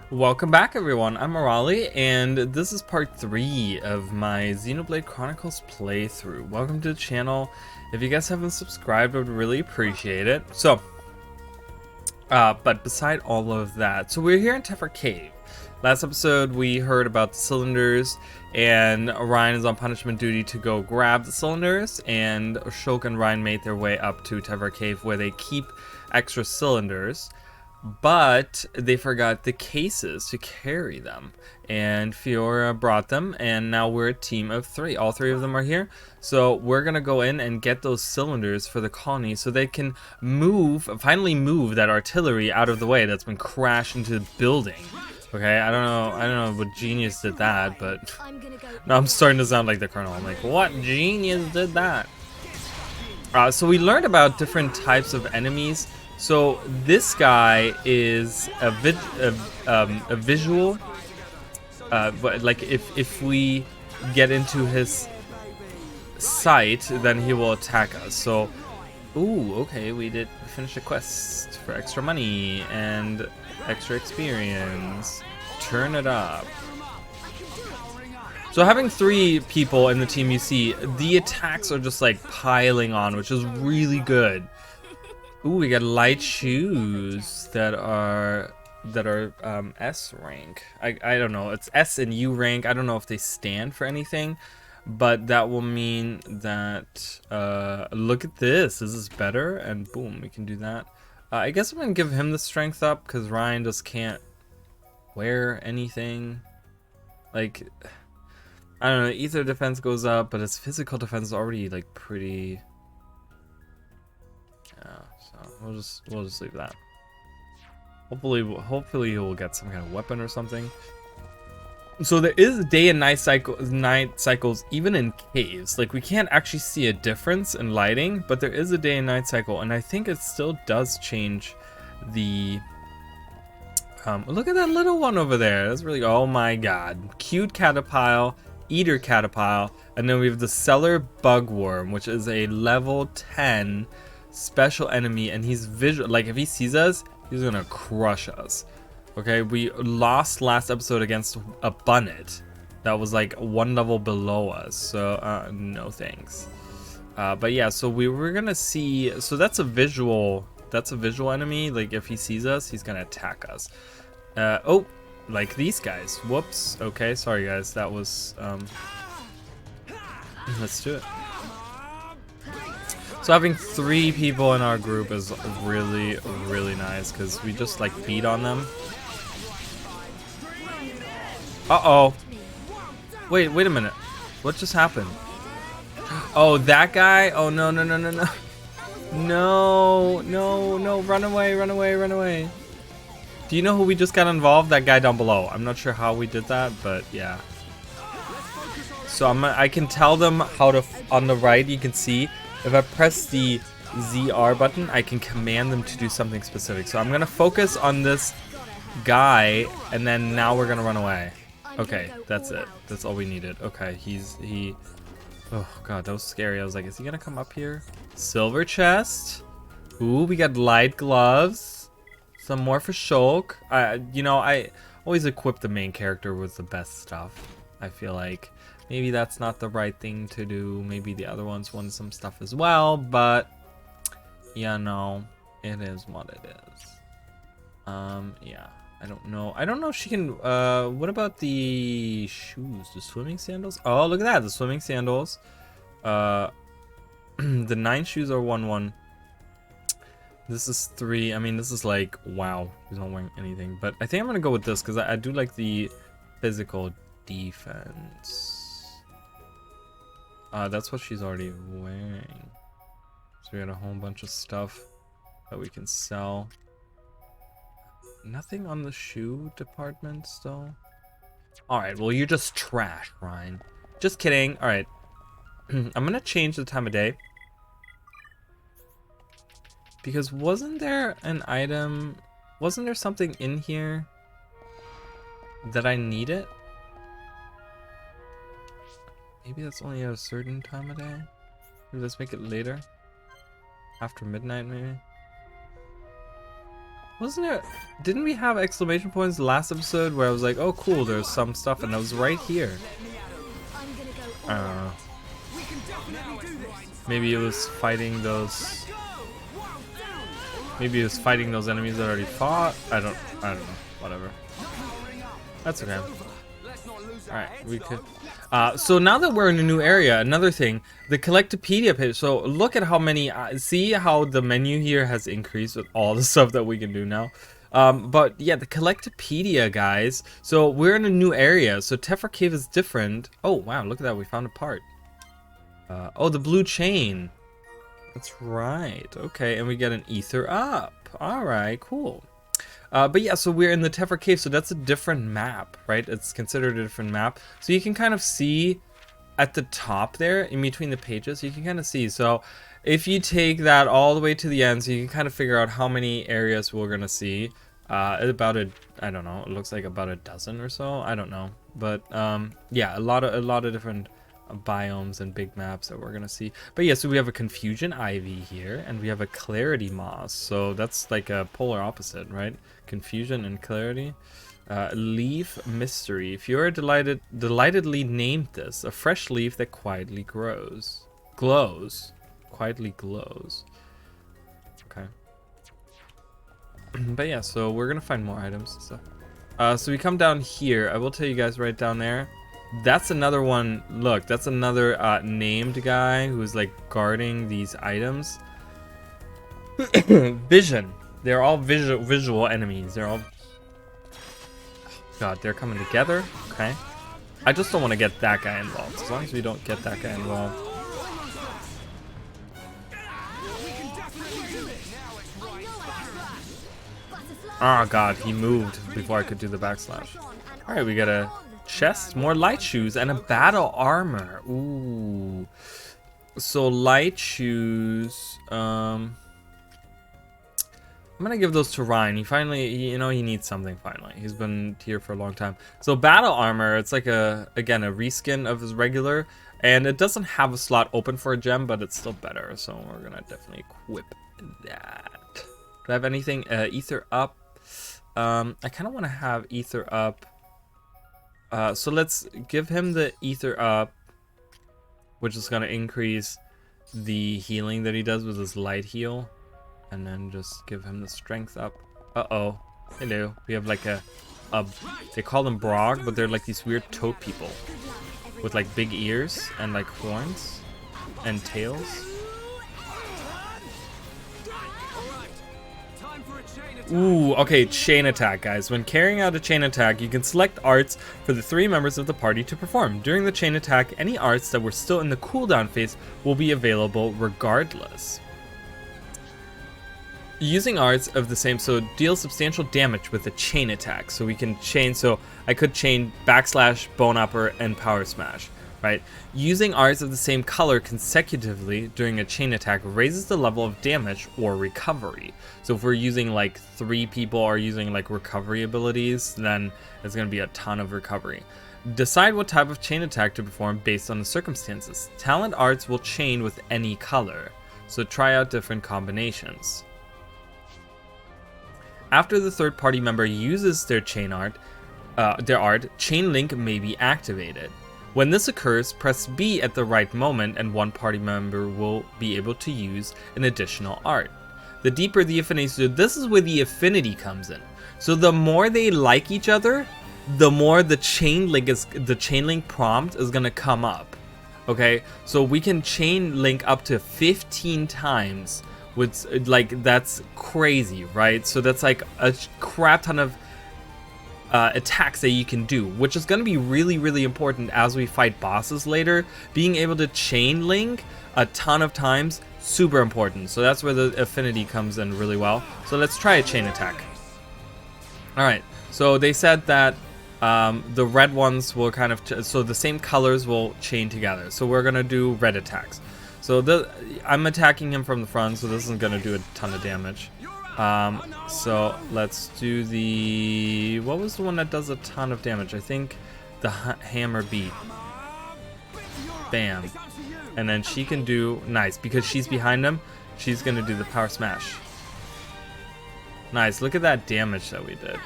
Welcome back, everyone. I'm Morali, and this is part 3 of my Xenoblade Chronicles playthrough. Welcome to the channel. If you guys haven't subscribed, I would really appreciate it. But beside all of that, so we're here in Tephra Cave. Last episode, we heard about the cylinders, and Ryan is on punishment duty to go grab the cylinders, and Shulk and Ryan made their way up to Tephra Cave, where they keep extra cylinders. But they forgot the cases to carry them, and Fiora brought them, and now we're a team of 3. All 3 of them are here, so we're gonna go in and get those cylinders for the colony so they can finally move that artillery out of the way that's been crashed into the building. Okay, I don't know what genius did that, but now I'm starting to sound like the Colonel. I'm like, what genius did that? So we learned about different types of enemies. So this guy is a visual, but like if we get into his sight, then he will attack us. So, ooh, okay, we did finish a quest for extra money and extra experience. Turn it up. So having 3 people in the team, you see, the attacks are just like piling on, which is really good. Ooh, we got light shoes that are S rank. I don't know. It's S and U rank. I don't know if they stand for anything, but that will mean that look at this. This is better, and boom, we can do that. I guess I'm gonna give him the strength up because Ryan just can't wear anything. Like, I don't know. Ether defense goes up, but his physical defense is already like pretty. We'll just leave that. Hopefully he will get some kind of weapon or something. So there is day and night cycles even in caves. Like, we can't actually see a difference in lighting, but there is a day and night cycle, and I think it still does change the. Look at that little one over there. That's really, oh my god, cute caterpillar, eater caterpillar, and then we have the cellar bugworm, which is a level 10. Special enemy, and he's visual. Like, if he sees us, he's gonna crush us. Okay, we lost last episode against a bunnet that was like 1 level below us, so no thanks. But yeah, so we were gonna see, so that's a visual enemy. Like, if he sees us, he's gonna attack us. Oh, like these guys. Whoops. Okay, sorry guys, that was let's do it. So having 3 people in our group is really, really nice because we just like beat on them. Uh-oh. Wait a minute. What just happened? Oh, that guy? Oh, no. No, run away. Do you know who we just got involved? That guy down below. I'm not sure how we did that, but yeah. So I can tell them how to, on the right, you can see, if I press the ZR button, I can command them to do something specific. So I'm gonna focus on this guy, and then now we're gonna run away. Okay, that's it. That's all we needed. Okay, he. Oh god, that was scary. I was like, is he gonna come up here? Silver chest. Ooh, we got light gloves. Some more for Shulk. You know, I always equip the main character with the best stuff. I feel like. Maybe that's not the right thing to do. Maybe the other ones want some stuff as well, but you know, it is what it is. Yeah, I don't know. I don't know if she can. What about the shoes? The swimming sandals? Oh, look at that, the swimming sandals. The 9 shoes are 1-1. This is 3. I mean, this is like, wow, he's not wearing anything. But I think I'm gonna go with this because I do like the physical defense. That's what she's already wearing. So we got a whole bunch of stuff that we can sell. Nothing on the shoe department still. Alright, well, you're just trash, Ryan. Just kidding. Alright. I'm gonna change the time of day. Because wasn't there an item... Wasn't there something in here that I needed? Maybe that's only at a certain time of day. Maybe let's make it later. After midnight, maybe. Wasn't it? Didn't we have exclamation points last episode where I was like, oh cool, there's some stuff, and I was right here. I don't know. Maybe it was fighting those. Maybe it was fighting those enemies that I already fought. I don't know. Whatever. That's okay. Alright, we could. So now that we're in a new area, another thing, the Collectopedia page. So look at how many. See how the menu here has increased with all the stuff that we can do now. But yeah, the Collectopedia, guys. So we're in a new area. So Tephra Cave is different. Oh wow, look at that. We found a part. Oh, the blue chain. That's right. Okay, and we get an ether up. All right, cool. But yeah, so we're in the Tephra Cave, so that's a different map, right? It's considered a different map. So you can kind of see at the top there, in between the pages, you can kind of see. So if you take that all the way to the end, so you can kind of figure out how many areas we're gonna see. About I don't know, it looks like about a dozen or so. I don't know. But yeah, a lot of different biomes and big maps that we're gonna see. But yeah, so we have a Confusion Ivy here, and we have a Clarity Moss. So that's like a polar opposite, right? Confusion and Clarity. Leaf Mystery. If you're delightedly named this, a fresh leaf that quietly glows. Quietly glows. Okay. But yeah, so we're gonna find more items and stuff. So we come down here. I will tell you guys right down there. That's another one. Look, that's another named guy who's like guarding these items. Vision. They're all visual enemies. They're all. God, they're coming together. Okay. I just don't want to get that guy involved. As long as we don't get that guy involved. Oh God, he moved before I could do the backslash. All right, we got a chest, more light shoes, and a battle armor. Ooh. So light shoes. I'm gonna give those to Ryan. He finally, you know, he needs something finally. He's been here for a long time. So battle armor, it's like again, a reskin of his regular, and it doesn't have a slot open for a gem, but it's still better. So we're gonna definitely equip that. Do I have anything? Ether up. I kind of want to have ether up. So let's give him the ether up, which is gonna increase the healing that he does with his light heal. And then just give him the strength up. Uh-oh. Hello. We have like a they call them Brog, but they're like these weird toad people with like big ears and like horns and tails. Ooh, okay, chain attack, guys. When carrying out a chain attack, you can select arts for the 3 members of the party to perform. During the chain attack, any arts that were still in the cooldown phase will be available regardless. Using arts of the same, so deal substantial damage with a chain attack. So we can chain, so I could chain backslash, bone upper, and power smash, right? Using arts of the same color consecutively during a chain attack raises the level of damage or recovery. So if we're using like 3 people are using like recovery abilities, then it's going to be a ton of recovery. Decide what type of chain attack to perform based on the circumstances. Talent arts will chain with any color, so try out different combinations. After the third party member uses their art, chain link may be activated. When this occurs, press B at the right moment and one party member will be able to use an additional art. The deeper the affinity, so this is where the affinity comes in. So the more they like each other, the more the chain link prompt is gonna come up. Okay, so we can chain link up to 15 times. With like, that's crazy, right? So that's like a crap ton of attacks that you can do, which is going to be really, really important as we fight bosses later. Being able to chain link a ton of times, super important. So that's where the affinity comes in really well. So let's try a chain attack. All right, so they said that the red ones will kind of, so the same colors will chain together. So we're going to do red attacks. So I'm attacking him from the front, so this isn't going to do a ton of damage. So let's do the... What was the one that does a ton of damage? I think the hammer beat. Bam. And then she can do... Nice, because she's behind him, she's going to do the power smash. Nice. Look at that damage that we did.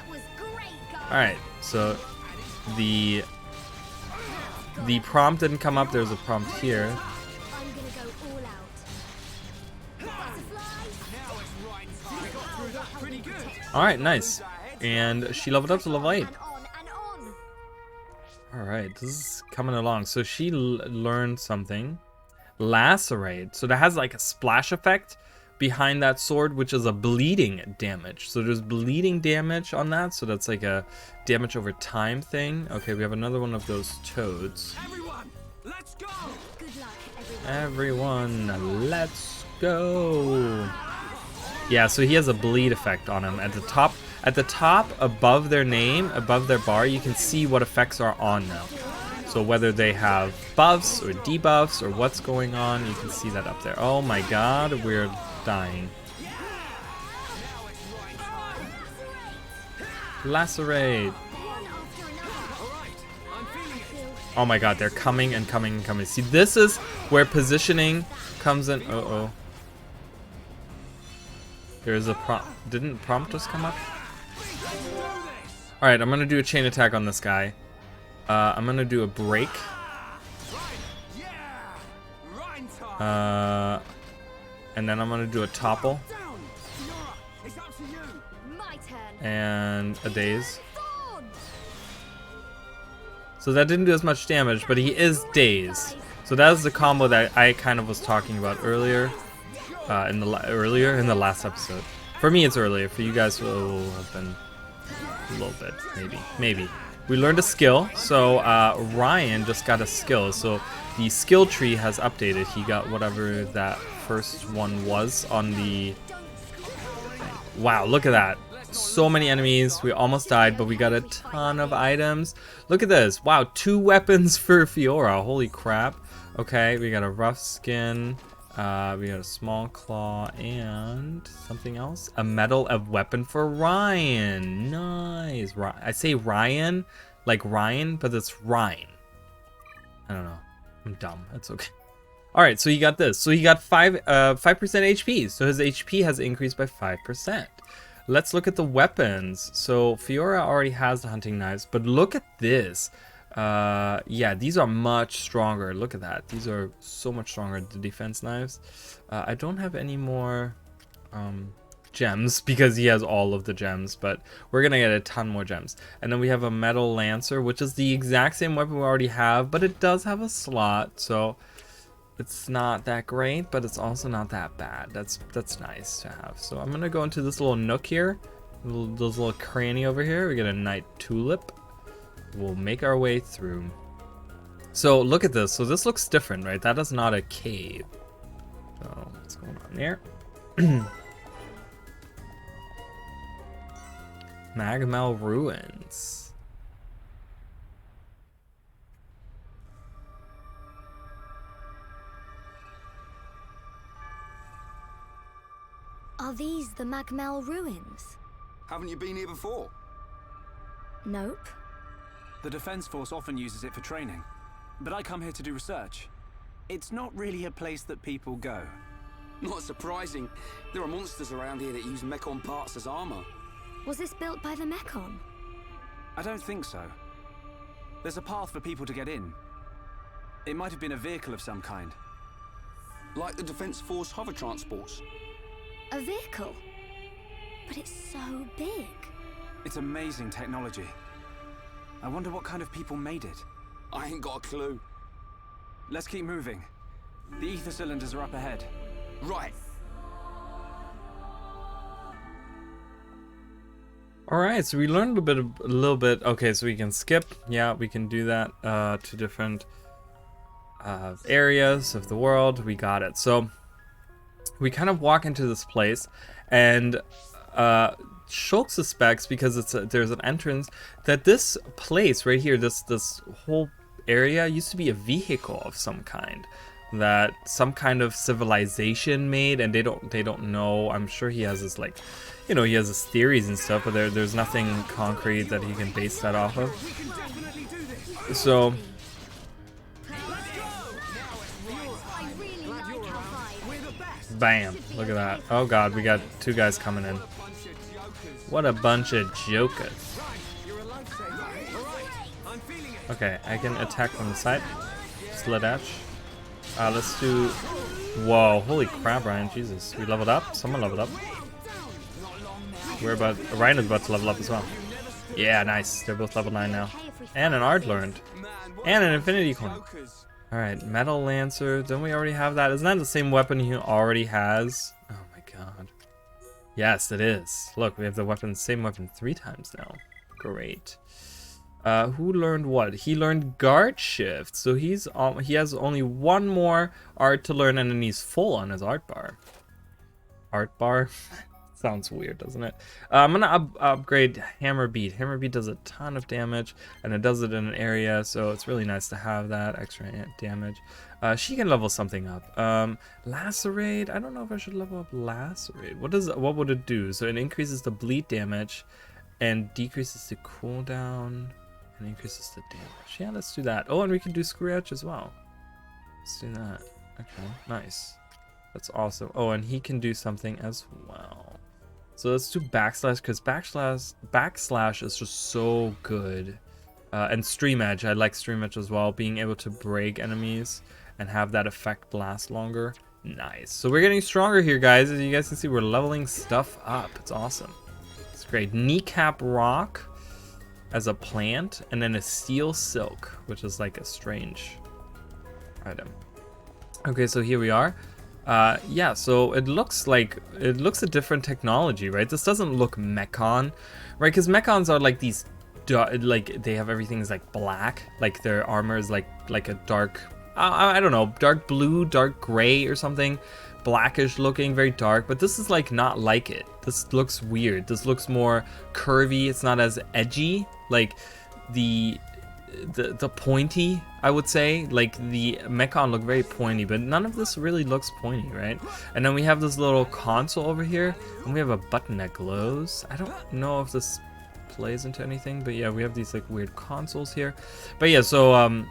All right. So the prompt didn't come up. There's a prompt here. All right. Nice. And she leveled up to level 8. All right. This is coming along. So she learned something. Lacerate. So that has like a splash effect behind that sword, which is a bleeding damage. So there's bleeding damage on that. So that's like a damage over time thing. Okay, we have another one of those toads. Everyone, let's go. Good luck, Everyone, let's go. Yeah, so he has a bleed effect on him. At the top above their name, above their bar, you can see what effects are on them. So whether they have buffs or debuffs or what's going on, you can see that up there. Oh my god, we're dying. Lacerate. Oh my god, they're coming and coming and coming. See, this is where positioning comes in. Uh-oh. There's a prompt. Didn't prompt just come up? Alright, I'm gonna do a chain attack on this guy. I'm gonna do a break. And then I'm gonna do a topple. And a daze. So that didn't do as much damage, but he is dazed. So that is the combo that I kind of was talking about earlier. In the last episode. For me, it's earlier. For you guys, it will have been a little bit, maybe. We learned a skill, so Ryan just got a skill. So the skill tree has updated. He got whatever that first one was on the thing. Wow, look at that. So many enemies. We almost died, but we got a ton of items. Look at this. Wow, 2 weapons for Fiora. Holy crap. Okay, we got a rough skin. We got a small claw and something else. A metal of weapon for Ryan. Nice. I say Ryan like Ryan, but it's Ryan. I don't know. I'm dumb. That's okay. All right, so he got this. So he got 5% HP. So his HP has increased by 5%. Let's look at the weapons. So Fiora already has the hunting knives, but look at this. Yeah, these are much stronger. Look at that. These are so much stronger, the defense knives. I don't have any more gems because he has all of the gems, but we're gonna get a ton more gems. And then we have a metal lancer, which is the exact same weapon we already have, but it does have a slot, so it's not that great, but it's also not that bad. That's nice to have. So I'm gonna go into this little nook here, this little cranny over here. We get a night tulip. We'll make our way through. So look at this. So this looks different, right? That is not a cave. So what's going on there? Magmel ruins. Are these the Magmel ruins? Haven't you been here before? Nope. The Defense Force often uses it for training, but I come here to do research. It's not really a place that people go. Not surprising. There are monsters around here that use Mechon parts as armor. Was this built by the Mechon? I don't think so. There's a path for people to get in. It might have been a vehicle of some kind. Like the Defense Force hover transports. A vehicle? But it's so big. It's amazing technology. I wonder what kind of people made it. I ain't got a clue. Let's keep moving. The ether cylinders are up ahead. Right. All right, so we learned a little bit. Okay, so we can skip. Yeah, we can do that to different areas of the world. We got it. So we kind of walk into this place, and Shulk suspects, because there's an entrance, that this place right here, this whole area used to be a vehicle of some kind that some kind of civilization made, and they don't know. I'm sure he has this, like, you know, he has his theories and stuff, but there's nothing concrete that he can base that off of. So bam, look at that. Oh god, we got 2 guys coming in. What a bunch of jokers. Okay, I can attack from the side. Slit edge. Let's do... Whoa, holy crap, Ryan. Jesus. We leveled up? Someone leveled up. Ryan is about to level up as well. Yeah, nice. They're both level 9 now. And an art learned. And an infinity coin. Alright, Metal Lancer. Don't we already have that? Isn't that the same weapon he already has? Oh my god. Yes, it is. Look, we have the same weapon 3 times now. Great. Who learned what? He learned guard shift. So he has only 1 more art to learn, and then he's full on his art bar. Art bar? Sounds weird, doesn't it? I'm gonna upgrade Hammer Beat. Hammer Beat does a ton of damage, and it does it in an area, so it's really nice to have that extra damage. She can level something up. Lacerate. I don't know if I should level up Lacerate. What would it do? So it increases the bleed damage, and decreases the cooldown, and increases the damage. Yeah, let's do that. Oh, and we can do Scratch as well. Let's do that. Okay, nice. That's awesome. Oh, and he can do something as well. So let's do Backslash, because Backslash is just so good. And Stream Edge, I like Stream Edge as well. Being able to break enemies and have that effect last longer. Nice. So we're getting stronger here, guys. As you guys can see, we're leveling stuff up. It's awesome. It's great. Kneecap Rock as a plant, and then a Steel Silk, which is like a strange item. Okay, so here we are. Yeah, so it looks a different technology, right? This doesn't look mechon, right? Because mechons are like these, like they have everything's like black, like their armor is like a dark, I don't know, dark blue, dark gray or something, blackish looking, very dark. But this is like not like it. This looks weird. This looks more curvy. It's not as edgy, like the pointy, I would say. Like the mechon look very pointy, but none of this really looks pointy, right? And then we have this little console over here, and we have a button that glows. I don't know if this plays into anything, but yeah, we have these like weird consoles here. But yeah, so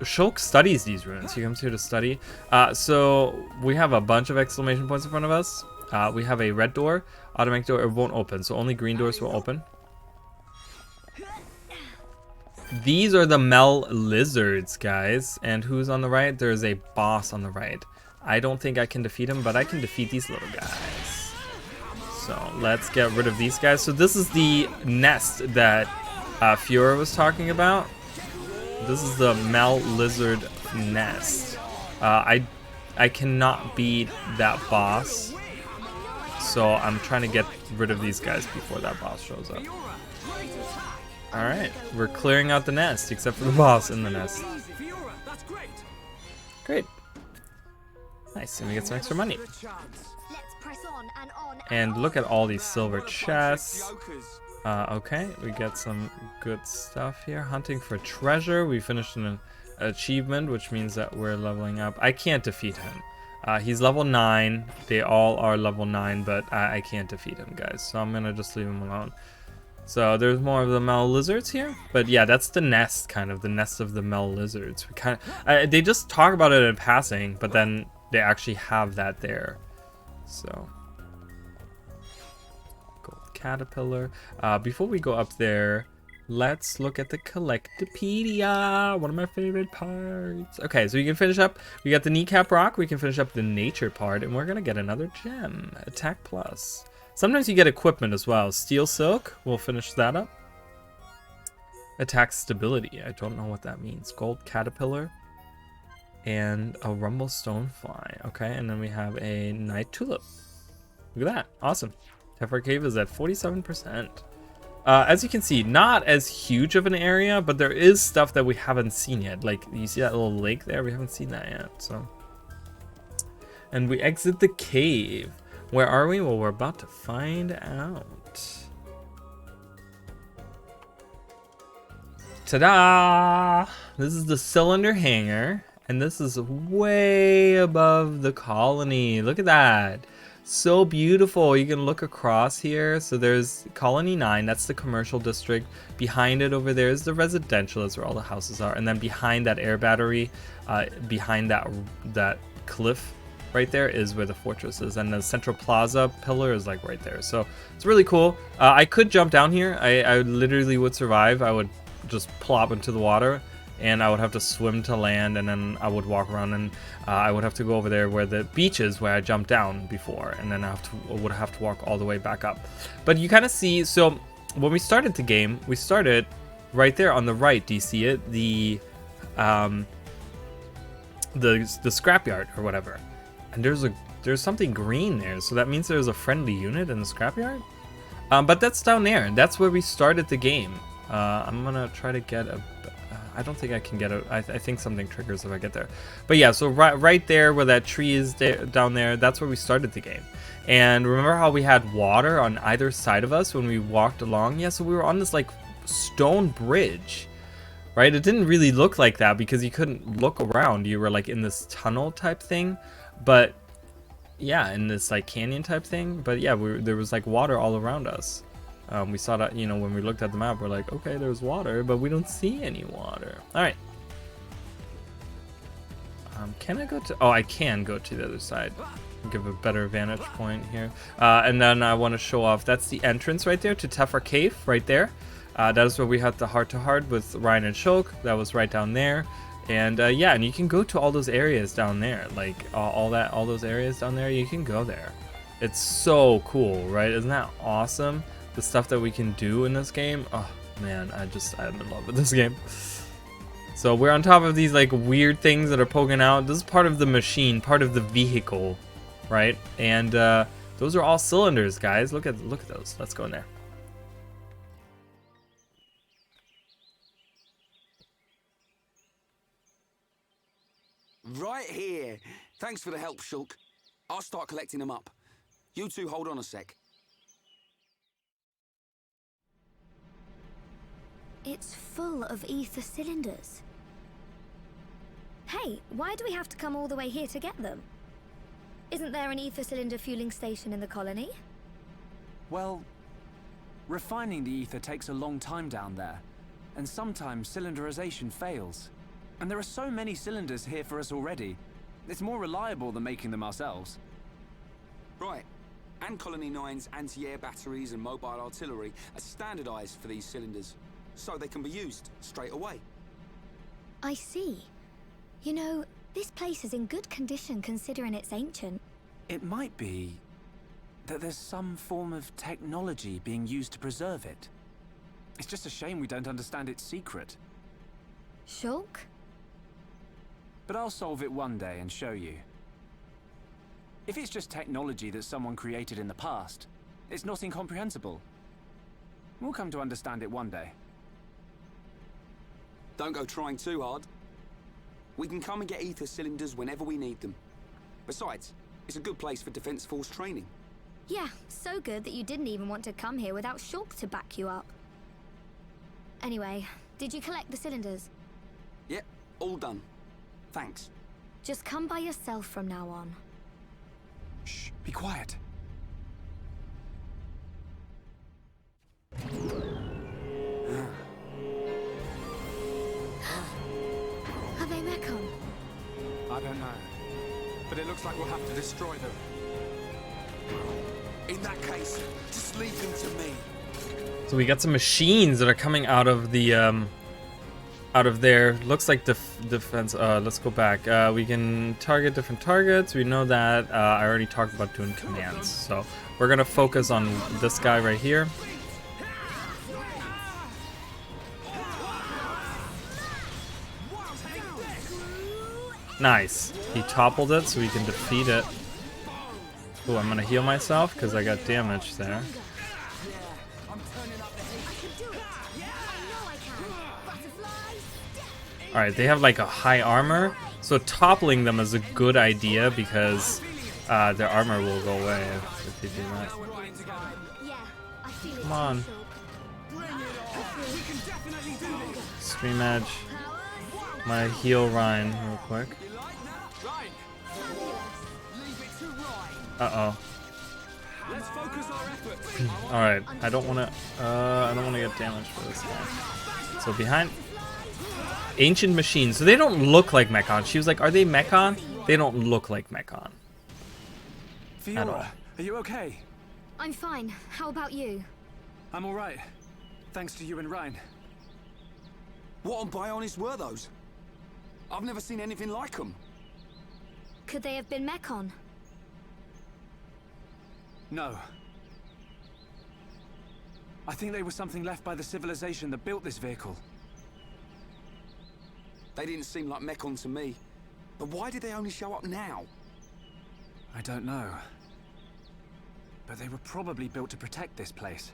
Shulk studies these runes. He comes here to study. So we have a bunch of exclamation points in front of us. We have a red door, automatic door. It won't open, so only green doors will open. These are the Mel Lizards, guys. And who's on the right? There's a boss on the right. I don't think I can defeat him, but I can defeat these little guys. So let's get rid of these guys. So this is the nest that Fiora was talking about. This is the Mel Lizard nest. I cannot beat that boss. So I'm trying to get rid of these guys before that boss shows up. Alright, we're clearing out the nest, except for the boss in the nest. Great. Nice, and we get some extra money. And look at all these silver chests. Okay, we get some good stuff here. Hunting for treasure. We finished an achievement, which means that we're leveling up. I can't defeat him. He's level 9. They all are level 9, but I can't defeat him, guys. So I'm gonna just leave him alone. So there's more of the Mel Lizards here, but yeah, that's the nest, kind of the nest of the Mel Lizards. We kind of they just talk about it in passing, but then they actually have that there. So gold caterpillar. Before we go up there, let's look at the Collectopedia, one of my favorite parts. Okay, so you can finish up. We got the kneecap rock. We can finish up the nature part, and we're gonna get another gem, attack plus. Sometimes you get equipment as well. Steel Silk, we'll finish that up. Attack stability, I don't know what that means. Gold Caterpillar and a Rumble Stonefly. Okay, and then we have a Night Tulip. Look at that, awesome. Tefra Cave is at 47%. As you can see, not as huge of an area, but there is stuff that we haven't seen yet. Like, you see that little lake there? We haven't seen that yet, so. And we exit the cave. Where are we? Well, we're about to find out. Ta-da! This is the cylinder hangar, and this is way above the colony. Look at that. So beautiful. You can look across here. So there's Colony 9. That's the commercial district. Behind it over there is the residential. That's where all the houses are. And then behind that air battery, behind that cliff, right there is where the fortress is, and the central plaza pillar is like right there. So it's really cool. I could jump down here. I literally would survive. I would just plop into the water, and I would have to swim to land, and then I would walk around, and I would have to go over there where the beach is, where I jumped down before, and then I would have to walk all the way back up. But you kind of see, so when we started the game, we started right there on the right. Do you see it? The scrapyard or whatever, and there's something green there, so that means there's a friendly unit in the scrapyard. But that's down there, and that's where we started the game. I'm gonna try to get a. I don't think I can get it. I think something triggers if I get there. But yeah, so right there where that tree is down there, that's where we started the game. And remember how we had water on either side of us when we walked along? Yeah, so we were on this like stone bridge, right? It didn't really look like that because you couldn't look around. You were like in this tunnel type thing, but yeah, in this like canyon type thing. But yeah, there was like water all around us. We saw that, you know, when we looked at the map, we're like, okay, there's water, but we don't see any water. All right. Can I go to? Oh, I can go to the other side. Give a better vantage point here. And then I want to show off. That's the entrance right there to Tefra Cave, right there. That is where we had the heart-to-heart with Ryan and Shulk. That was right down there. And yeah, and you can go to all those areas down there, like all those areas down there. You can go there. It's so cool, right? Isn't that awesome? The stuff that we can do in this game. Oh man, I'm in love with this game. So we're on top of these like weird things that are poking out. This is part of the machine, part of the vehicle, right? And those are all cylinders, guys. Look at those. Let's go in there. Right here. Thanks for the help, Shulk. I'll start collecting them up. You two hold on a sec. It's full of ether cylinders. Hey, why do we have to come all the way here to get them? Isn't there an ether cylinder fueling station in the colony? Well, refining the ether takes a long time down there, and sometimes cylinderization fails. And there are so many cylinders here for us already. It's more reliable than making them ourselves. Right. And Colony 9's anti-air batteries and mobile artillery are standardized for these cylinders, so they can be used straight away. I see. You know, this place is in good condition considering it's ancient. It might be that there's some form of technology being used to preserve it. It's just a shame we don't understand its secret. Shulk? But I'll solve it one day and show you. If it's just technology that someone created in the past, it's not incomprehensible. We'll come to understand it one day. Don't go trying too hard. We can come and get ether cylinders whenever we need them. Besides, it's a good place for Defense Force training. Yeah, so good that you didn't even want to come here without Shulk to back you up. Anyway, did you collect the cylinders? Yep, all done. Thanks. Just come by yourself from now on. Shh, be quiet. Are they Mechon? I don't know. But it looks like we'll have to destroy them. In that case, just leave them to me. So we got some machines that are coming out of the out of there. Looks like defense. Let's go back. We can target different targets. We know that. I already talked about doing commands. So we're gonna focus on this guy right here. Nice. He toppled it so we can defeat it. Oh, I'm gonna heal myself because I got damage there. Alright, they have like a high armor, so toppling them is a good idea because their armor will go away if they do that. Come on. Scream Edge. I'm gonna heal Ryan real quick. Uh-oh. Alright, I don't wanna get damaged for this guy. So behind Ancient Machines. So they don't look like Mechon. She was like, are they Mechon? They don't look like Mechon. Fiora, are you okay? I'm fine. How about you? I'm all right. Thanks to you and Ryan. What on Bionis were those? I've never seen anything like them. Could they have been Mechon? No. I think they were something left by the civilization that built this vehicle. They didn't seem like Mechon to me. But why did they only show up now? I don't know. But they were probably built to protect this place.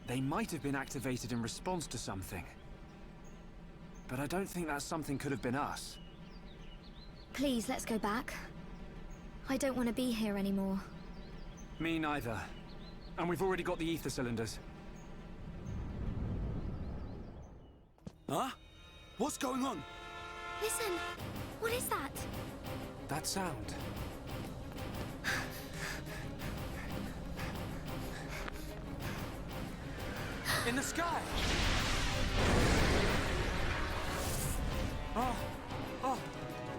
They might have been activated in response to something. But I don't think that something could have been us. Please, let's go back. I don't want to be here anymore. Me neither. And we've already got the ether cylinders. Huh? What's going on? Listen! What is that? That sound. In the sky! Oh,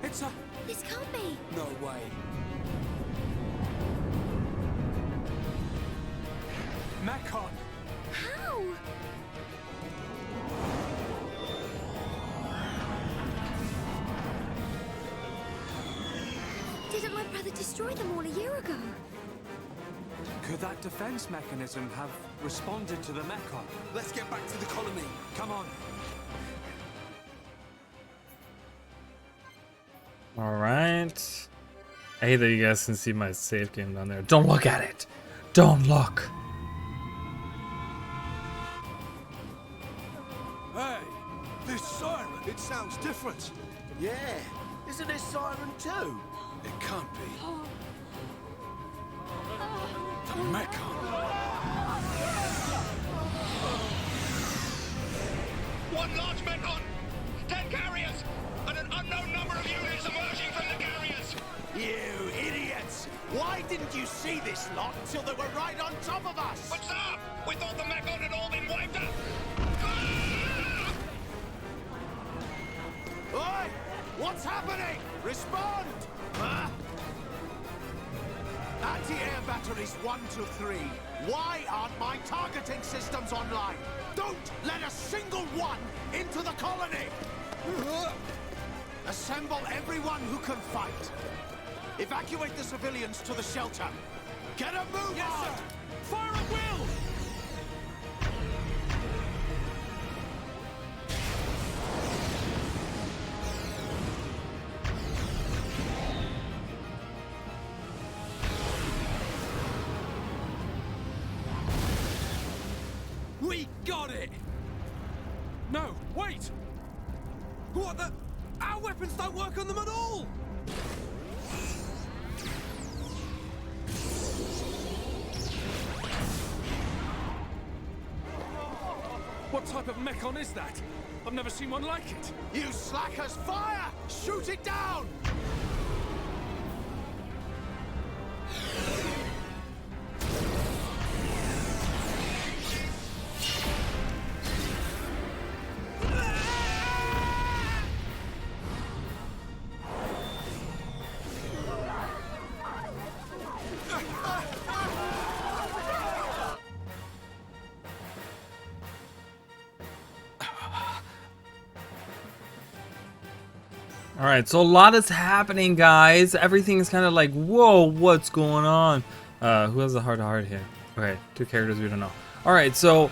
it's a... This can't be! No way. Mechon! How? Didn't my brother destroy them all a year ago? Could that defense mechanism have responded to the Mechon? Let's get back to the colony. Come on. Alright. I hate that you guys can see my save game down there. Don't look at it! Don't look! Hey, this siren, it sounds different. Yeah, isn't this siren too? It can't be. The Mechon. One large Mechon, 10 carriers, and an unknown number of units emerging from the carriers. You idiots! Why didn't you see this lot till they were right on top of us? But sir, we thought the Mechon had all been wiped out. Oi! What's happening? Respond! Huh? Anti-air batteries 1 to 3. Why aren't my targeting systems online? Don't let a single one into the colony! Assemble everyone who can fight. Evacuate the civilians to the shelter. Get a move on! Yes, sir. Fire at will! We got it! No, wait! What the? Our weapons don't work on them at all! What type of Mechon is that? I've never seen one like it. You slackers, fire! Shoot it down! Alright, so a lot is happening, guys. Everything's kind of like, whoa, what's going on? Who has the heart-to-heart here? Okay, 2 characters we don't know. Alright, so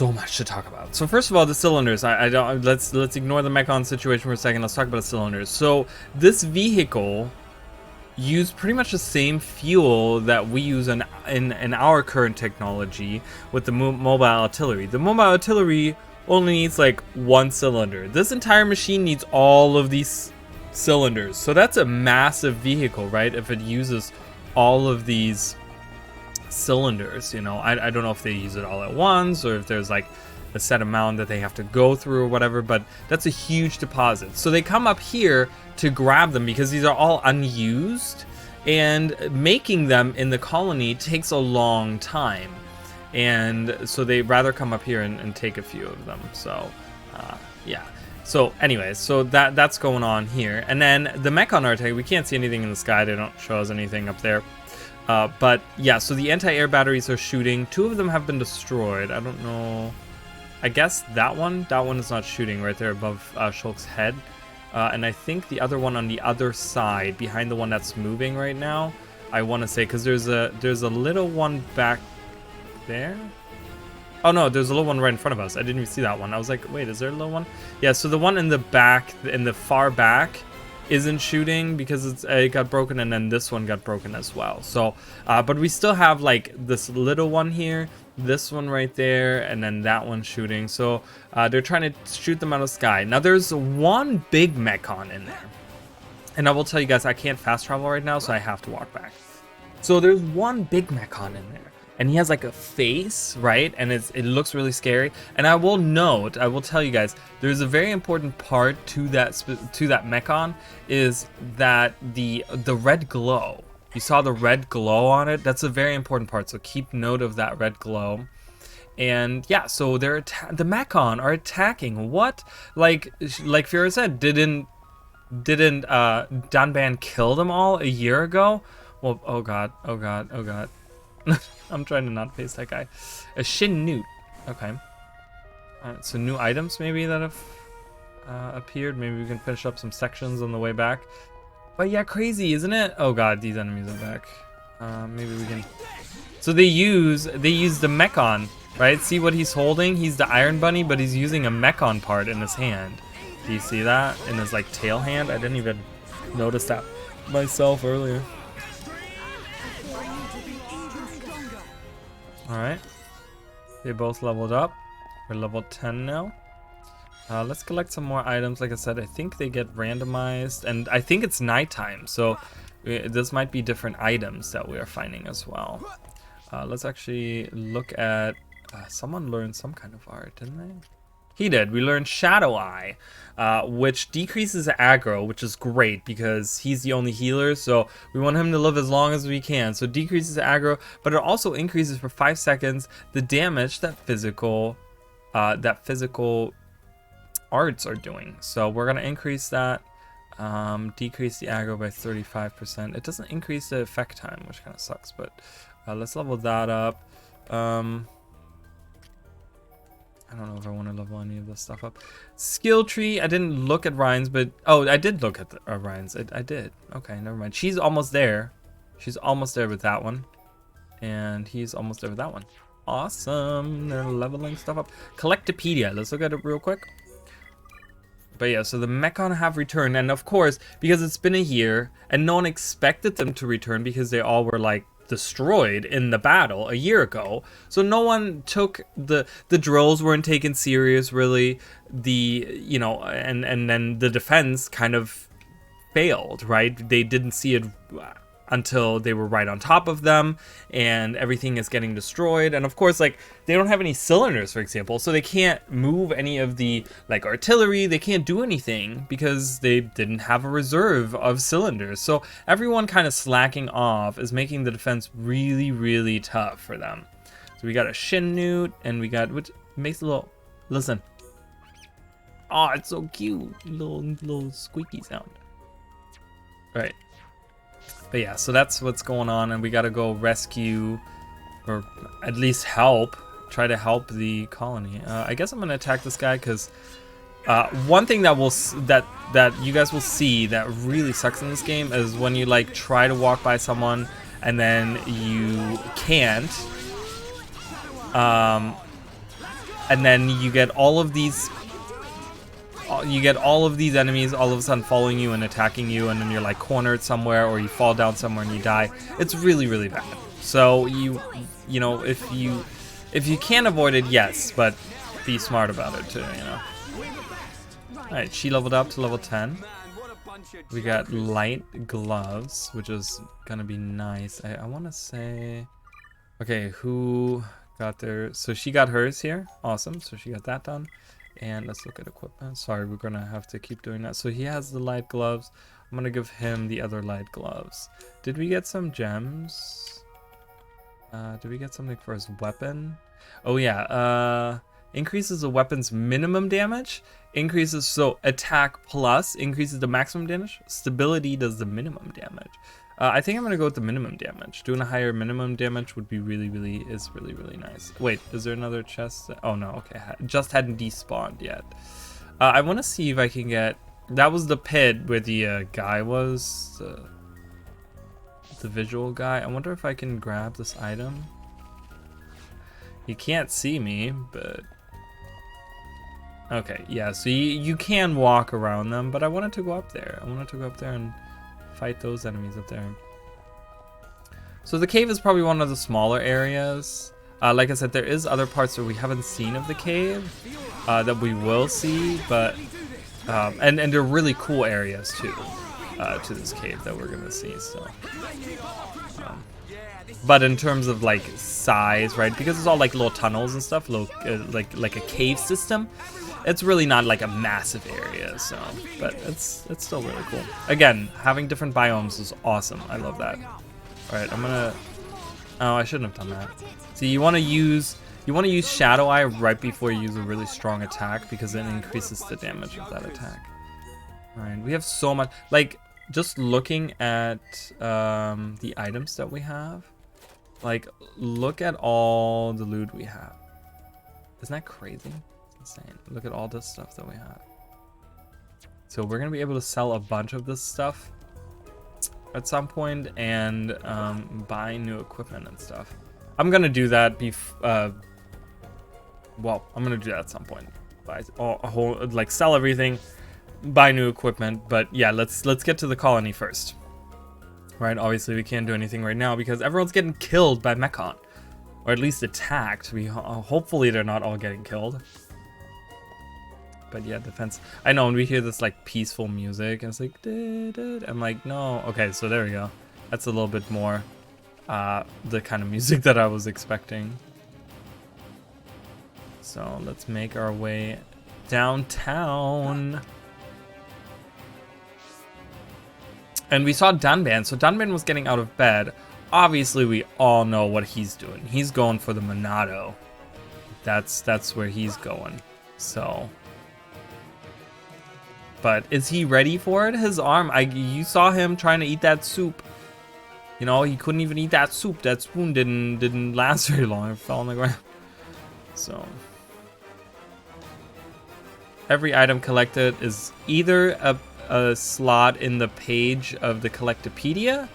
much to talk about. So first of all, the cylinders. I don't let's ignore the Mechon situation for a second. Let's talk about the cylinders. So this vehicle used pretty much the same fuel that we use in our current technology with the mobile artillery. The mobile artillery only needs like 1 cylinder. This entire machine needs all of these cylinders. So that's a massive vehicle, right? If it uses all of these cylinders, you know, I don't know if they use it all at once or if there's like a set amount that they have to go through or whatever, but that's a huge deposit. So they come up here to grab them because these are all unused, and making them in the colony takes a long time. And so they rather come up here and take a few of them. So yeah, so anyways, so that's going on here. And then the Mechon artillery, we can't see anything in the sky. They don't show us anything up there. But yeah, so the anti-air batteries are shooting. 2 of them have been destroyed. I don't know. I guess that one is not shooting right there above Shulk's head. And I think the other one on the other side, behind the one that's moving right now, I want to say, because there's a little one back there. Oh no, there's a little one right in front of us. I didn't even see that one. I was like, wait, is there a little one? Yeah, so the one in the back, in the far back, isn't shooting because it got broken, and then this one got broken as well. So, but we still have like this little one here, this one right there, and then that one shooting. So they're trying to shoot them out of the sky. Now there's one big mechon in there, and I will tell you guys, I can't fast travel right now, so I have to walk back. So there's one big mechon in there, and he has like a face, right? And it looks really scary. And I will tell you guys, there's a very important part to that mechon, is that the red glow. You saw the red glow on it. That's a very important part. So keep note of that red glow. And yeah, so the mechon are attacking. What? Like Fiora said, didn't Danban kill them all a year ago? Well, oh god. I'm trying to not face that guy. A Shin Newt. Okay. So new items maybe that have appeared. Maybe we can finish up some sections on the way back. But yeah, crazy, isn't it? Oh god, these enemies are back. Maybe we can. So they use the mechon, right? See what he's holding? He's the Iron Bunny, but he's using a mechon part in his hand. Do you see that in his like tail hand? I didn't even notice that myself earlier. Alright, they both leveled up. We're level 10 now. Let's collect some more items. Like I said, I think they get randomized, and I think it's nighttime, so this might be different items that we are finding as well. Let's actually look at... someone learned some kind of art, didn't they? He did. We learned Shadow Eye, which decreases aggro, which is great because he's the only healer, so we want him to live as long as we can. So decreases aggro, but it also increases for 5 seconds the damage that physical arts are doing. So we're gonna increase that. Decrease the aggro by 35%. It doesn't increase the effect time, which kind of sucks, but let's level that up. I don't know if I want to level any of this stuff up. Skill tree, I didn't look at Ryan's, but... Oh, I did look at Ryan's. I did. Okay, never mind. She's almost there. She's almost there with that one. And he's almost there with that one. Awesome. They're leveling stuff up. Collectopedia. Let's look at it real quick. But yeah, so the mechon have returned. And of course, because it's been a year, and no one expected them to return because they all were like destroyed in the battle a year ago, so no one took the drills weren't taken serious really, and then the defense kind of failed, right? They didn't see it until they were right on top of them, and everything is getting destroyed. And of course, like, they don't have any cylinders, for example, so they can't move any of the like artillery. They can't do anything because they didn't have a reserve of cylinders. So everyone kind of slacking off is making the defense really, really tough for them. So we got a Shin Newt, and we got, which makes a little, listen, oh, it's so cute, little squeaky sound. All right. But yeah, so that's what's going on, and we gotta go rescue, or at least try to help the colony. I guess I'm gonna attack this guy because one thing that you guys will see that really sucks in this game is when you like try to walk by someone and then you can't, and then you get all of these. You get all of these enemies all of a sudden following you and attacking you, and then you're like cornered somewhere, or you fall down somewhere and you die. It's really, really bad. So you know, if you can avoid it, yes, but be smart about it too, you know. Alright, she leveled up to level 10. We got light gloves, which is gonna be nice. I wanna say, okay, who got their, so she got hers here. Awesome, so she got that done. And let's look at equipment. Sorry, we're gonna have to keep doing that. So he has the light gloves. I'm gonna give him the other light gloves. Did we get some gems? Did we get something for his weapon? Oh yeah, increases the weapon's minimum damage. Increases, so attack plus increases the maximum damage. Stability does the minimum damage. I think I'm gonna go with the minimum damage. Doing a higher minimum damage would be really nice. Wait, is there another chest? Oh no, okay, just hadn't despawned yet. I want to see if I can get. That was the pit where the guy was, the visual guy. I wonder if I can grab this item. You can't see me, but okay, yeah. So you can walk around them, but I wanted to go up there. I wanted to go up there and fight those enemies up there. So the cave is probably one of the smaller areas. Like I said, there is other parts that we haven't seen of the cave that we will see, but and they're really cool areas too to this cave that we're gonna see. So, but in terms of like size, right? Because it's all like little tunnels and stuff, little like a cave system. It's really not like a massive area, so, but it's still really cool. Again, having different biomes is awesome. I love that. All right, I'm gonna. Oh, I shouldn't have done that. See, you want to use Shadow Eye right before you use a really strong attack because it increases the damage of that attack. All right, we have so much. Like just looking at the items that we have, like look at all the loot we have. Isn't that crazy? Insane. Look at all this stuff that we have. So we're gonna be able to sell a bunch of this stuff at some point and buy new equipment and stuff. I'm gonna do that. Well, I'm gonna do that at some point. Buy a whole, like sell everything, buy new equipment. But yeah, let's get to the colony first. Right? Obviously, we can't do anything right now because everyone's getting killed by Mechon, or at least attacked. Hopefully they're not all getting killed. But yeah, defense. I know when we hear this like peaceful music, and it's like, I'm like, no. Okay, so there we go. That's a little bit more the kind of music that I was expecting. So let's make our way downtown. And we saw Dunban. So Dunban was getting out of bed. Obviously, we all know what he's doing. He's going for the Monado. That's where he's going. So. But is he ready for it? His arm, you saw him trying to eat that soup. You know, he couldn't even eat that soup. That spoon didn't last very long. It fell on the ground. So every item collected is either a slot in the page of the Collectopedia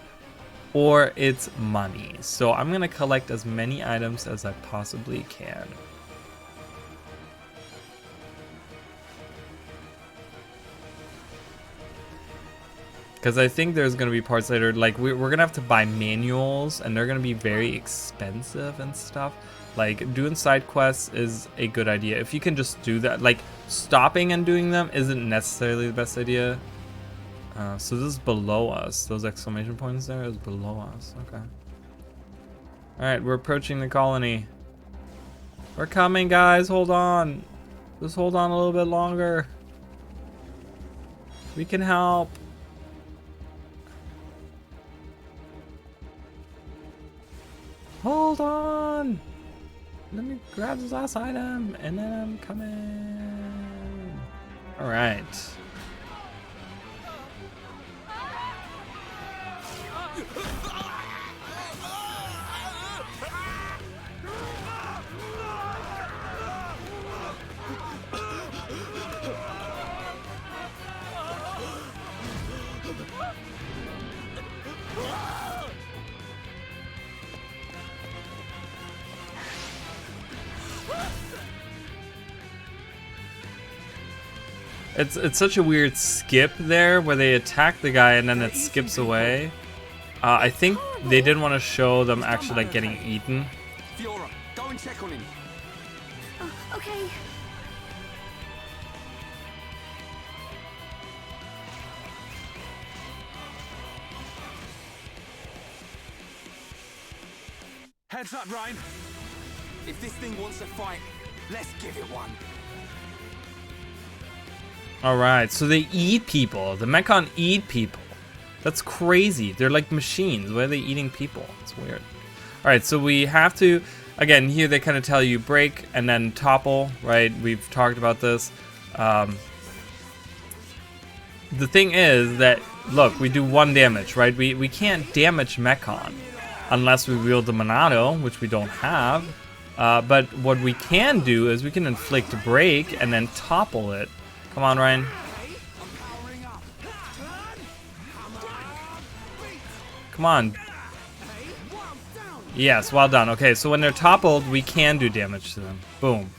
or it's money. So I'm gonna collect as many items as I possibly can. Because I think there's going to be parts later, like we're going to have to buy manuals and they're going to be very expensive and stuff. Like doing side quests is a good idea. If you can just do that, like stopping and doing them isn't necessarily the best idea. So this is below us. Those exclamation points there is below us. Okay. All right, we're approaching the colony. We're coming, guys. Hold on. Just hold on a little bit longer. We can help. Hold on! Let me grab this last item and then I'm coming. Alright. It's such a weird skip there where they attack the guy and then it skips away. I think they didn't want to show them actually like getting eaten. Fiora, go and check on him. Oh, okay. Heads up, Ryan. If this thing wants a fight, let's give it one. Alright, so they eat people. The Mechon eat people. That's crazy. They're like machines. Why are they eating people? It's weird. Alright, so we have to, again, here they kind of tell you break and then topple, right? We've talked about this. The thing is that look, we do 1 damage, right? We can't damage Mechon unless we wield the Monado, which we don't have. But what we can do is we can inflict break and then topple it. Come on, Ryan. Come on. Yes, well done. Okay, so when they're toppled, we can do damage to them. Boom.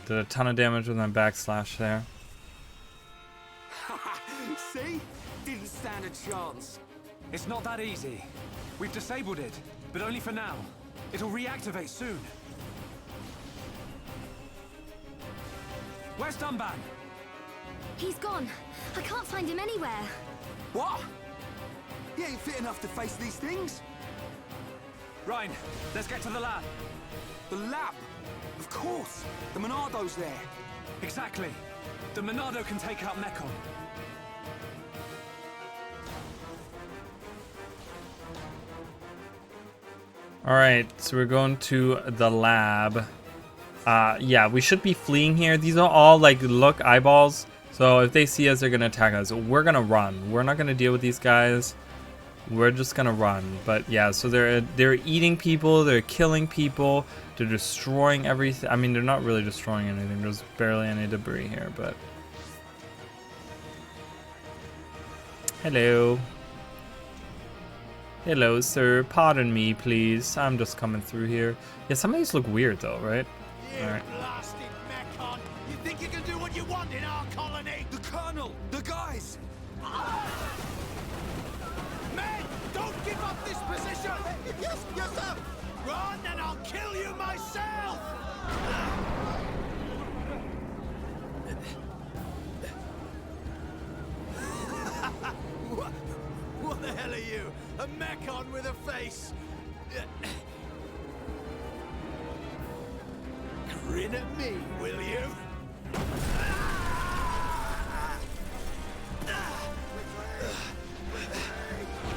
Did a ton of damage with my backslash there. See? Didn't stand a chance. It's not that easy. We've disabled it, but only for now. It'll reactivate soon. Where's Dunban? He's gone. I can't find him anywhere. What? He ain't fit enough to face these things. Ryan, let's get to the lab. The lab? Of course. The Monado's there. Exactly. The Monado can take out Mechon. Alright, so we're going to the lab. Yeah, we should be fleeing here. These are all like look eyeballs. So if they see us, they're gonna attack us. We're gonna run. We're not gonna deal with these guys. We're just gonna run. But yeah, so they're eating people, they're killing people, they're destroying everything. I mean, they're not really destroying anything. There's barely any debris here, but hello. Hello, sir. Pardon me, please. I'm just coming through here. Yeah, some of these look weird though, right? You Alright. blasted Mechon! You think you can do what you want in our colony? The Colonel! The guys! Men, don't give up this position! Yes, sir! Run and I'll kill you myself! What the hell are you? A Mechon with a face? Grin at me, will you?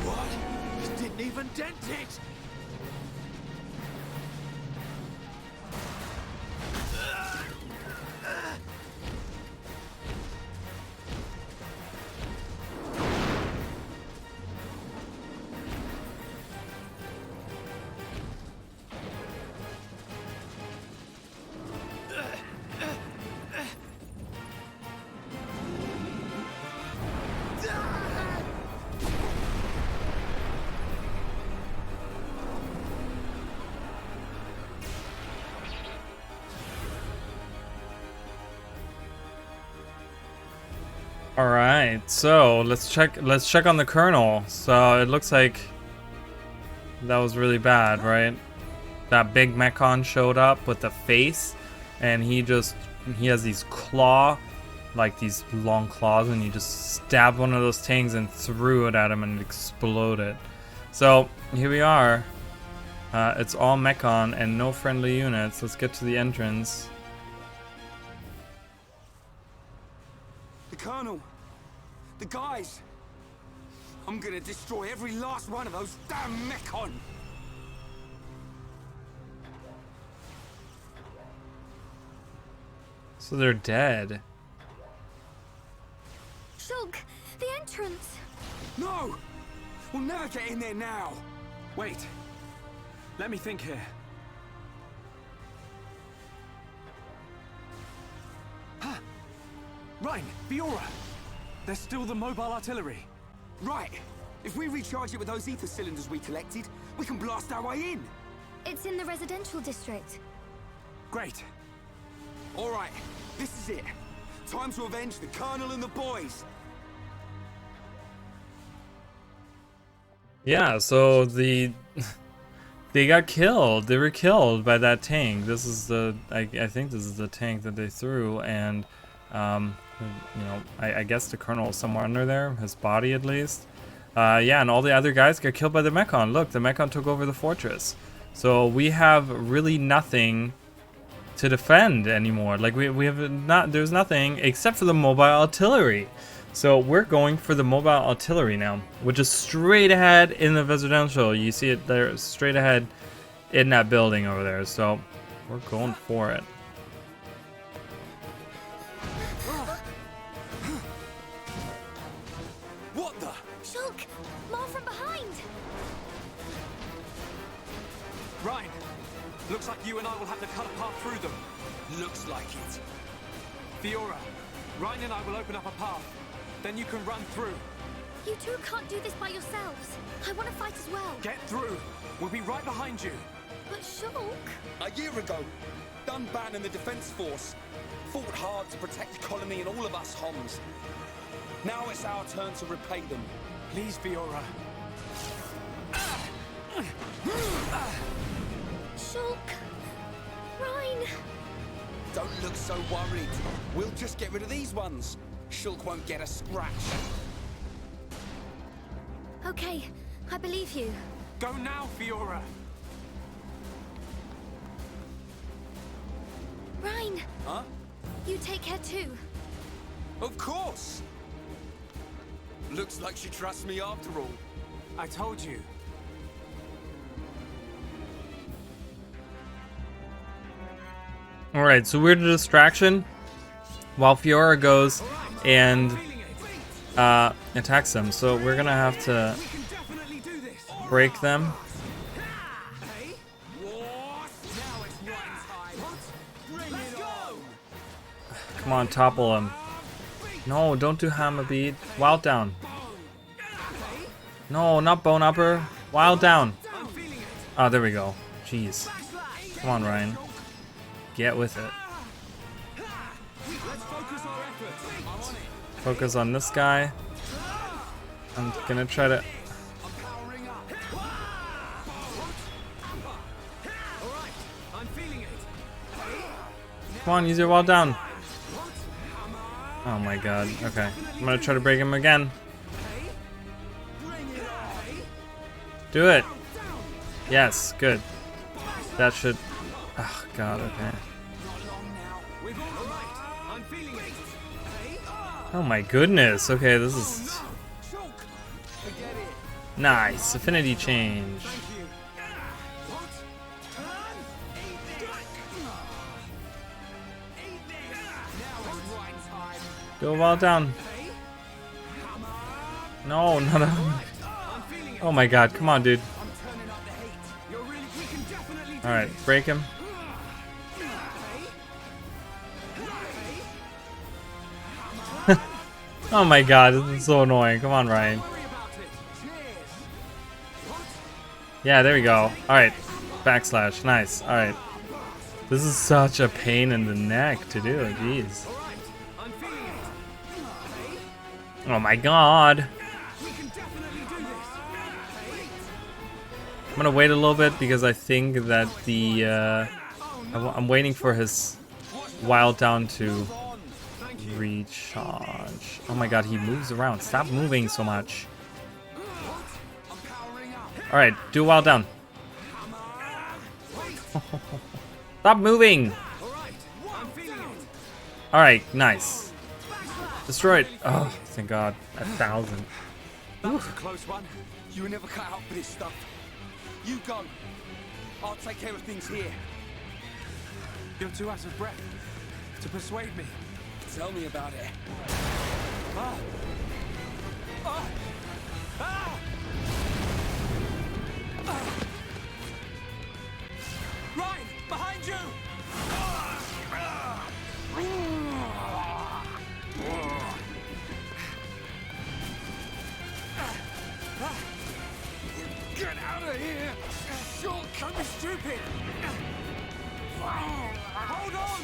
What? You didn't even dent it! All right, so let's check on the Colonel. So it looks like that was really bad, right? That big Mechon showed up with the face, and he has these like these long claws, and he just stabbed one of those things and threw it at him and it exploded. So here we are. It's all Mechon and no friendly units. Let's get to the entrance. The Colonel! The guys! I'm gonna destroy every last one of those damn Mechon! So they're dead. Shulk, the entrance. No! We'll never get in there now! Wait. Let me think here. Ha! Ryan, Fiora! There's still the mobile artillery. Right! If we recharge it with those ether cylinders we collected, we can blast our way in! It's in the residential district. Great. Alright, this is it. Time to avenge the Colonel and the boys! Yeah, so they got killed. They were killed by that tank. This is I think this is the tank that they threw, and you know, I guess the Colonel is somewhere under there, his body at least. Yeah, and all the other guys got killed by the Mechon. Look, the Mechon took over the fortress. So we have really nothing to defend anymore. Like we have not. There's nothing except for the mobile artillery. So we're going for the mobile artillery now, which is straight ahead in the residential. You see it there, straight ahead in that building over there. So we're going for it. What the? Shulk! More from behind! Ryan, looks like you and I will have to cut a path through them. Looks like it. Fiora, Ryan and I will open up a path. Then you can run through. You two can't do this by yourselves. I want to fight as well. Get through. We'll be right behind you. But Shulk... A year ago, Dunban and the Defense Force fought hard to protect the colony and all of us Homs. Now it's our turn to repay them. Please, Fiora. Shulk... Ryan... Don't look so worried. We'll just get rid of these ones. Shulk won't get a scratch. Okay, I believe you. Go now, Fiora. Ryan, Huh? you take care too. Of course! Looks like she trusts me after all. I told you. Alright, so we're the distraction while Fiora goes and attacks them. So we're gonna have to break them. Come on, topple him. No, don't do Hammer Beat. Wild down. No, not Bone Upper. Wild down. Oh, there we go. Jeez. Come on, Ryan. Get with it. Focus on this guy. I'm gonna try to... Come on, use your wall down. Oh my god. Okay. I'm gonna try to break him again. Do it. Yes, good. That should... Oh god, okay. Oh my goodness. Okay, this is... Nice. Affinity change. Go wall down. No, not a... Oh my god, come on, dude. Alright, break him. Oh my god, this is so annoying. Come on, Ryan. Yeah, there we go. Alright, backslash. Nice. Alright. This is such a pain in the neck to do. Jeez. Oh my god. I'm gonna wait a little bit because I think that the I'm waiting for his wild down to recharge. Oh my god, he moves around. Stop moving so much. Alright, do wild down. Stop moving. Alright, nice. Destroy it. Oh, thank god. 1,000. That was a close one. You were never cut out for this stuff. You go. I'll take care of things here. You're too out of breath to persuade me. Tell me about it. Ah. Ah. Ah. Ah. Ryan, behind you! Get out of here! Shulk, don't be stupid! Hold on!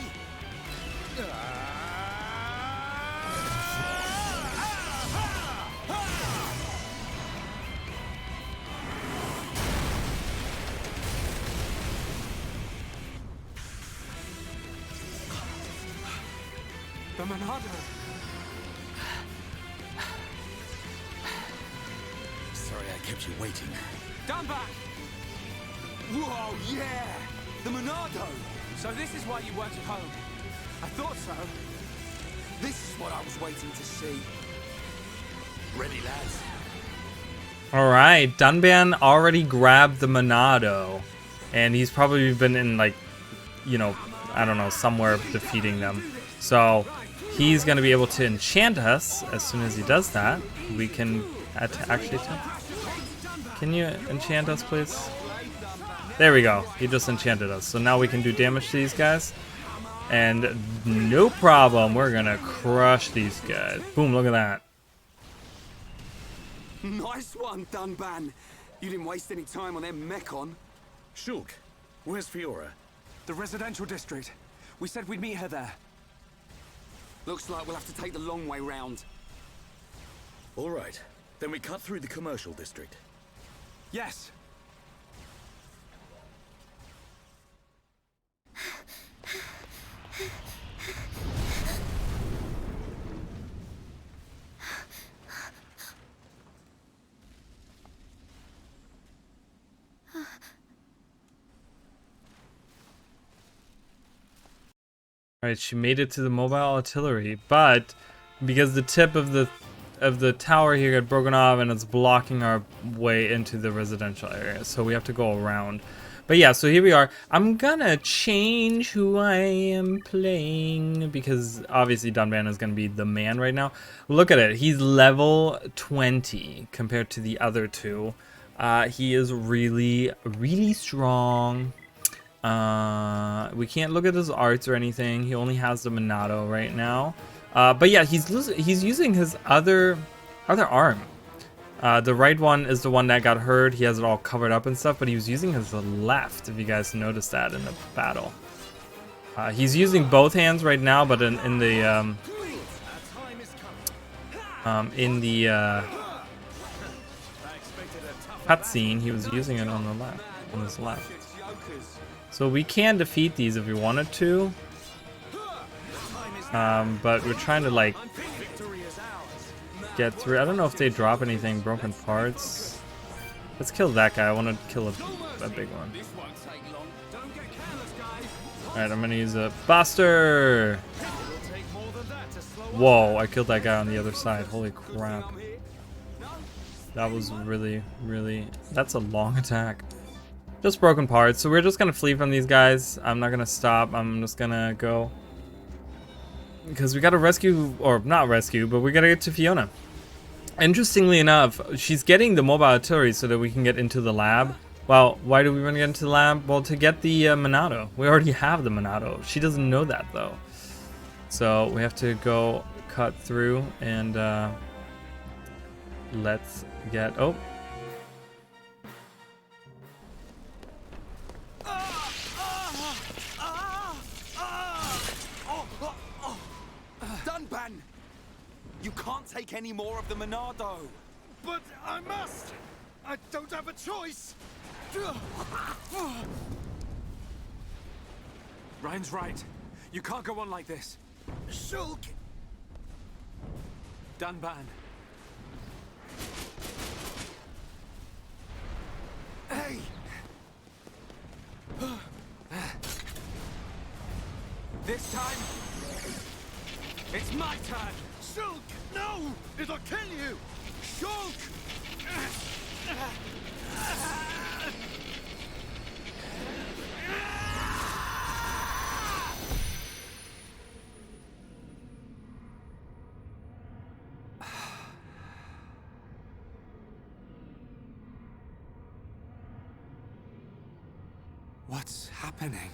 The Monado! Sorry I kept you waiting. Down back! Whoa, yeah! The Monado! So this is why you weren't at home. I thought so. This is what I was waiting to see. Ready, lads? Alright, Dunban already grabbed the Monado. And he's probably been in, like, you know, I don't know, somewhere defeating them. So he's going to be able to enchant us. As soon as he does that, we can Actually, can you enchant us, please? There we go. He just enchanted us. So now we can do damage to these guys. And no problem. We're gonna crush these guys. Boom, look at that. Nice one, Dunban. You didn't waste any time on them Mechon. Shulk, where's Fiora? The residential district. We said we'd meet her there. Looks like we'll have to take the long way round. All right, then we cut through the commercial district. Yes. Alright, she made it to the mobile artillery, but because the tip of the tower here got broken off and it's blocking our way into the residential area, so we have to go around. But yeah, so here we are. I'm gonna change who I am playing because obviously Dunban is gonna be the man right now. Look at it, he's level 20 compared to the other two. He is really, really strong. We can't look at his arts or anything. He only has the Monado right now. But yeah, he's using his other arm. The right one is the one that got hurt. He has it all covered up and stuff, but he was using his left, if you guys noticed that in the battle. He's using both hands right now, but in the cutscene, he was using it on the left, on his left. So we can defeat these if we wanted to, but we're trying to like get through. I don't know if they drop anything, broken parts. Let's kill that guy. I want to kill a big one. Alright, I'm gonna use a Buster. Whoa, I killed that guy on the other side. Holy crap. That was really, really, that's a long attack. Just broken parts, so we're just gonna flee from these guys. I'm not gonna stop, I'm just gonna go. Because we gotta rescue, or not rescue, but we gotta get to Fiona. Interestingly enough, she's getting the mobile artillery so that we can get into the lab. Well, why do we want to get into the lab? Well, to get the Monado. We already have the Monado. She doesn't know that though. So we have to go cut through and let's get, oh. Dunban! You can't take any more of the Monado! But I must! I don't have a choice! Ryan's right. You can't go on like this. Shulk! Dunban. Hey! This time, it's my turn. Shulk! No! It'll kill you! Shulk! What's happening?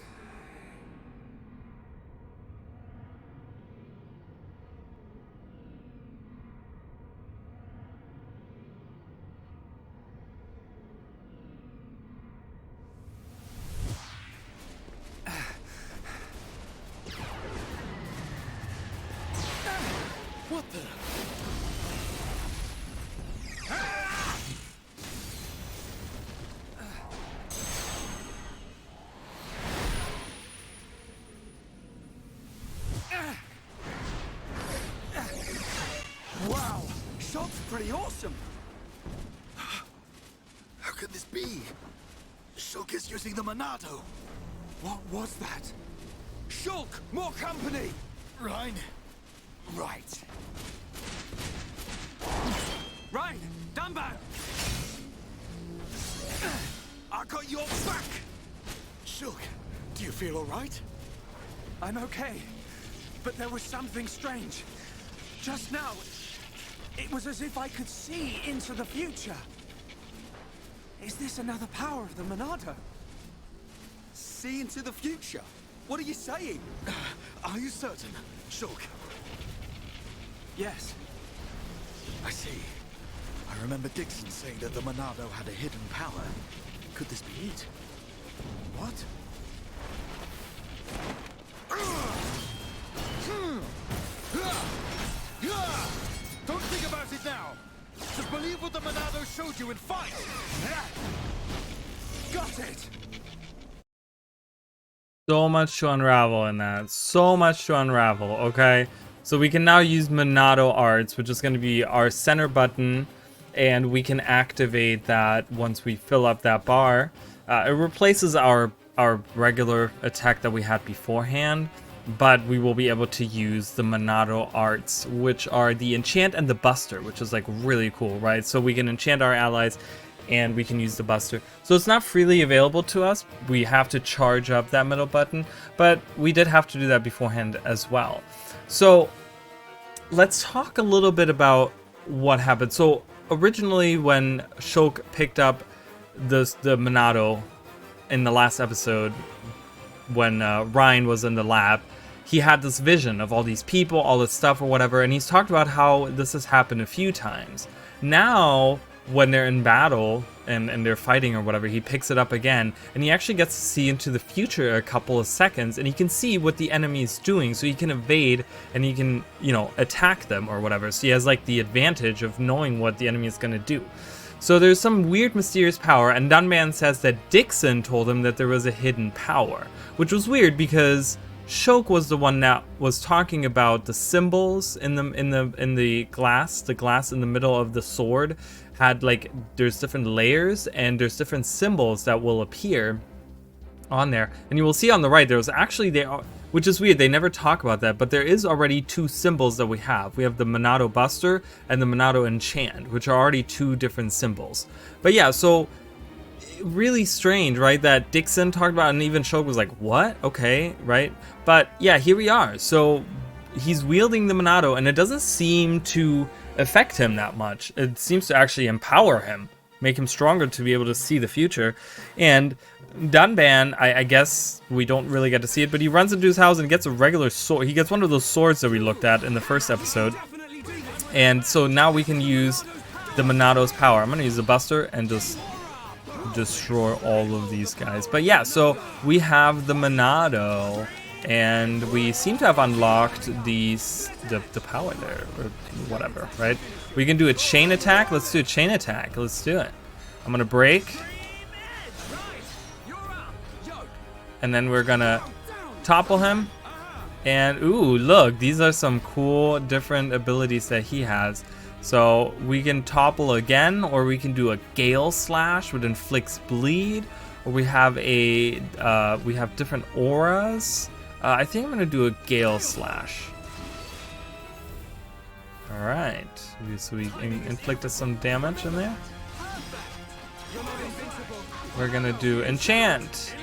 What the? Wow! Shulk's pretty awesome! How could this be? Shulk is using the Monado. What was that? Shulk! More company! Ryan, Right. Ryan! Dunban! I got your back! Shulk, do you feel all right? I'm okay, but there was something strange. Just now, It was as if I could see into the future. Is this another power of the Monado? See into the future? What are you saying? Are you certain, Shulk? Yes. I see. I remember Dixon saying that the Monado had a hidden power. Could this be it? What? Don't think about it now. Just believe what the Monado showed you and fight. Got it. So much to unravel in that. So much to unravel, okay? So we can now use Monado Arts, which is going to be our center button, and we can activate that once we fill up that bar. It replaces our regular attack that we had beforehand, but we will be able to use the Monado Arts, which are the Enchant and the Buster, which is like really cool, right? So we can enchant our allies and we can use the Buster. So it's not freely available to us. We have to charge up that middle button, but we did have to do that beforehand as well. So let's talk a little bit about what happened. So originally when Shulk picked up the Monado in the last episode, when Ryan was in the lab, he had this vision of all these people, all this stuff or whatever, and he's talked about how this has happened a few times. Now, when they're in battle and they're fighting or whatever, he picks it up again, and he actually gets to see into the future a couple of seconds, and he can see what the enemy is doing, so he can evade and he can, you know, attack them or whatever. So he has like the advantage of knowing what the enemy is going to do. So there's some weird mysterious power, and Dunban says that Dixon told him that there was a hidden power, which was weird because Shulk was the one that was talking about the symbols in the glass in the middle of the sword had like, there's different layers and there's different symbols that will appear on there, and you will see on the right there was actually which is weird, they never talk about that, but there is already two symbols that we have. We have the Monado Buster and the Monado Enchant, which are already two different symbols. But yeah, so really strange, right, that Dixon talked about, and even Shulk was like, what? Okay, right? But yeah, here we are. So he's wielding the Monado, and it doesn't seem to affect him that much. It seems to actually empower him, make him stronger to be able to see the future. And Dunban, I guess we don't really get to see it, but he runs into his house and gets a regular sword. He gets one of those swords that we looked at in the first episode. And so now we can use the Monado's power. I'm going to use the Buster and just destroy all of these guys. But yeah, so we have the Monado, and we seem to have unlocked the power there, or whatever, right? We can do a chain attack. Let's do a chain attack. Let's do it. I'm going to break. And then we're gonna topple him, and ooh, look, these are some cool different abilities that he has. So we can topple again, or we can do a Gale Slash, which inflicts bleed, or we have different auras. I think I'm gonna do a Gale Slash. All right, so we inflicted some damage in there. We're gonna do Enchant.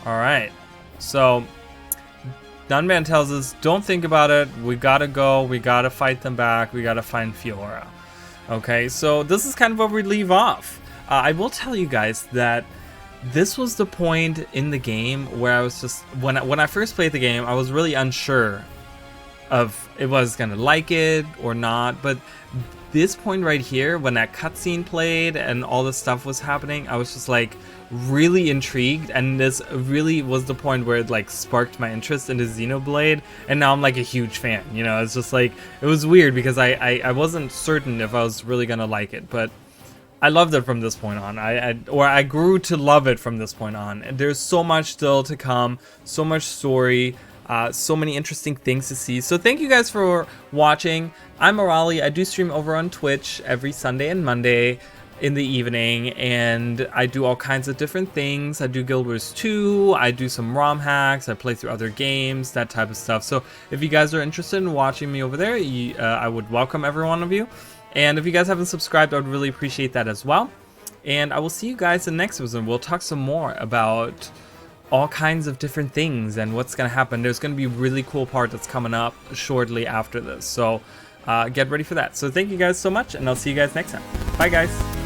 Alright, so Dunban tells us, don't think about it, we gotta go, we gotta fight them back, we gotta find Fiora. Okay, so this is kind of where we leave off. I will tell you guys that this was the point in the game where I was just, when I first played the game, I was really unsure of if I was gonna like it or not, but this point right here, when that cutscene played and all this stuff was happening, I was just like really intrigued, and this really was the point where it like sparked my interest into Xenoblade, and now I'm like a huge fan. You know, it's just like, it was weird because I wasn't certain if I was really gonna like it, but I loved it from this point on. I grew to love it from this point on, and there's so much still to come, so much story. So many interesting things to see. So thank you guys for watching. I'm Morali. I do stream over on Twitch every Sunday and Monday in the evening, and I do all kinds of different things. I do Guild Wars 2, I do some ROM hacks, I play through other games, that type of stuff. So if you guys are interested in watching me over there, I would welcome every one of you. And if you guys haven't subscribed, I would really appreciate that as well. And I will see you guys in the next episode. We'll talk some more about all kinds of different things and what's going to happen. There's going to be a really cool part that's coming up shortly after this. So get ready for that. So thank you guys so much, and I'll see you guys next time. Bye, guys.